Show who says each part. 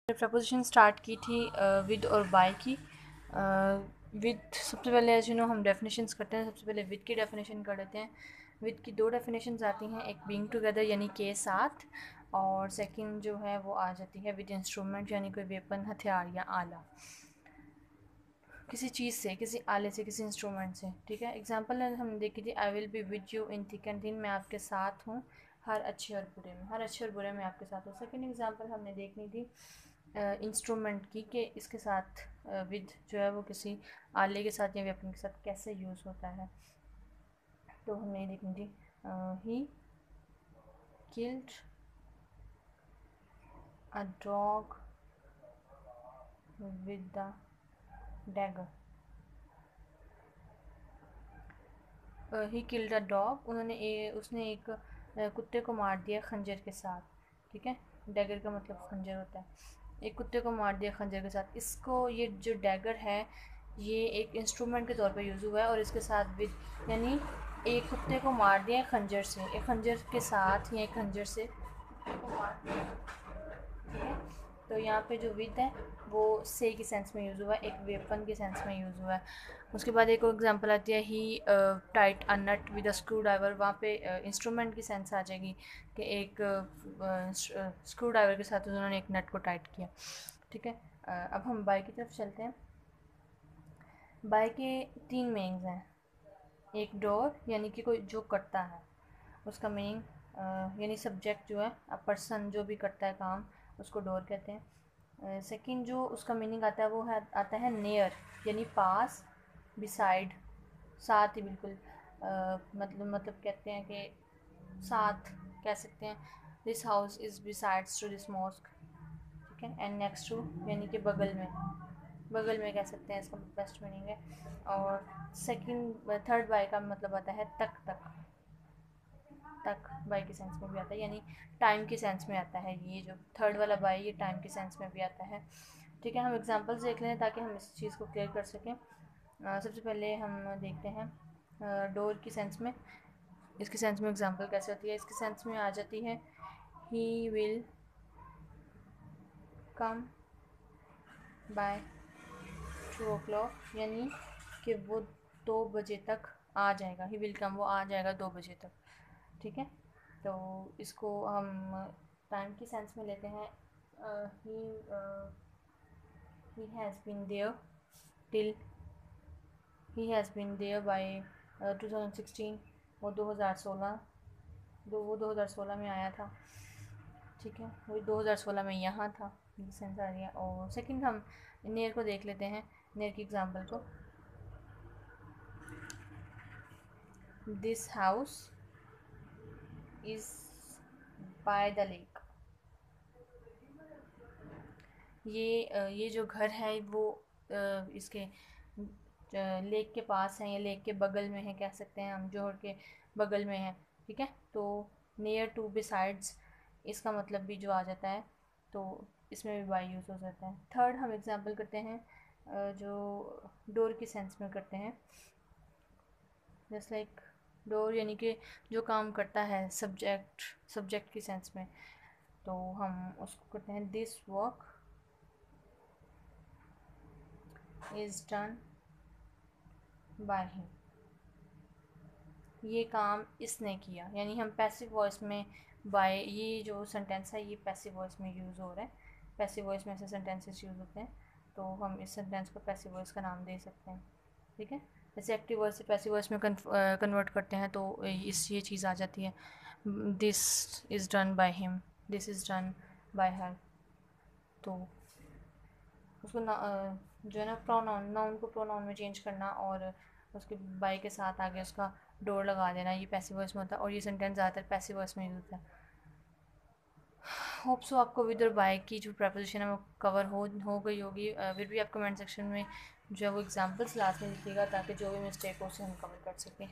Speaker 1: Preposition start की थी with और बाय की। विद सबसे पहले एज यू नो हम डेफिनेशंस करते हैं। सबसे पहले विद की डेफिनेशन कर लेते हैं। विद की दो डेफिनेशंस आती हैं, एक बीइंग टुगेदर यानी के साथ, और सेकंड जो है वो आ जाती है विद इंस्ट्रूमेंट यानी कोई वेपन, हथियार या आला, किसी चीज़ से, किसी आले से, किसी इंस्ट्रूमेंट से। ठीक है, एग्जांपल हमने देखी थी, I will be with you in thick and thin, मैं आपके साथ हूँ हर अच्छे और बुरे में, हर अच्छे और बुरे में आपके साथ हूँ। सेकंड एग्जांपल हमने देखनी थी इंस्ट्रूमेंट की, कि इसके साथ विद जो है वो किसी आले के साथ या वेपन के साथ कैसे यूज़ होता है। तो हमने ये देखनी थी, he killed a dog with the dagger. He killed a dog, उसने एक कुत्ते को मार दिया खंजर के साथ। ठीक है, डैगर का मतलब खंजर होता है। एक कुत्ते को मार दिया खंजर के साथ। इसको, ये जो डैगर है ये एक इंस्ट्रूमेंट के तौर पे यूज़ हुआ है, और इसके साथ विद यानी एक कुत्ते को मार दिया खंजर से, एक खंजर के साथ या एक खंजर से को मार दिया। ठीक है, तो यहाँ पे जो विद है वो से की सेंस में यूज़ हुआ है, एक वेपन के सेंस में यूज़ हुआ है। उसके बाद एक और एग्जांपल आती है, he tight a nut with a screwdriver. वहाँ पे इंस्ट्रूमेंट की सेंस आ जाएगी कि एक स्क्रू ड्राइवर के साथ उन्होंने एक नट को टाइट किया। ठीक है, अब हम बाय की तरफ चलते हैं। बाय के तीन मीनिंग्स हैं। एक डोर यानी कि कोई जो करता है, उसका मीनिंग यानी सब्जेक्ट जो है, अ पर्सन जो भी करता है काम, उसको डोर कहते हैं। सेकंड जो उसका मीनिंग आता है वो है आता है नियर यानी पास, बिसाइड साथ ही बिल्कुल, मतलब कहते हैं कि साथ कह सकते हैं, this house is besides to this mosque. ठीक है, एंड नेक्स्ट टू यानी कि बगल में, बगल में कह सकते हैं, इसका बेस्ट मीनिंग है। और थर्ड बाय का मतलब आता है तक, तक बाय के सेंस में भी आता है, यानी टाइम के सेंस में आता है। ये जो थर्ड वाला बाय ये टाइम के सेंस में भी आता है। ठीक है, हम एग्जांपल्स देख लें ताकि हम इस चीज़ को क्लियर कर सकें। सबसे पहले हम देखते हैं डोर की सेंस में, इसके सेंस में एग्जांपल कैसे होती है। इसके सेंस में आ जाती है, he will come by 2 o'clock, यानी कि वो 2 बजे तक आ जाएगा। ही विल कम, वो आ जाएगा 2 बजे तक। ठीक है, तो इसको हम टाइम की सेंस में लेते हैं। He has been there till, he has been there by 2016, वो 2016, वो 2016 में आया था। ठीक है, वो 2016 में यहाँ था, ये सेंस आ रही है। और सेकंड हम नियर को देख लेते हैं, नियर की एग्जांपल को। This house is by the lake. ये जो घर है वो इसके लेक के पास है, या लेक के बगल में है, कह सकते हैं हम, जोहर के बगल में है। ठीक है, तो नियर टू, बिसाइड्स, इसका मतलब भी जो आ जाता है, तो इसमें भी बाय यूज़ हो जाता है। थर्ड हम एग्जांपल करते हैं जो डोर की सेंस में करते हैं। जस्ट लाइक डोर यानी कि जो काम करता है, सब्जेक्ट की सेंस में, तो हम उसको करते हैं, this work is done by him. ये काम इसने किया, यानी हम पैसिव वॉइस में बाय, ये जो सेंटेंस है ये पैसिव वॉइस में यूज़ हो रहा है। पैसिव वॉइस में ऐसे सेंटेंसेस यूज़ होते हैं, तो हम इस सेंटेंस को पैसिव वॉइस का नाम दे सकते हैं। ठीक है, जैसे एक्टिव वॉइस से पैसिव वॉइस में कन्वर्ट करते हैं, तो ये चीज़ आ जाती है, this is done by him, this is done by हर। तो उसको जो है ना, प्रोनाउन, नाउन को प्रोनाउन में चेंज करना, और उसके बाय के साथ आगे उसका डोर लगा देना, ये पैसिव वॉइस में होता है, और ये सेंटेंस ज़्यादातर पैसिव वॉइस में यूज़ होता है। होप सो आपको विद और बाय की जो प्रपोजिशन है वो कवर हो गई होगी। फिर भी आप कमेंट सेक्शन में जो है वो एग्जांपल्स लास्ट में लिखिएगा, ताकि जो भी मिस्टेक हो उसे हम कवर कर सकें।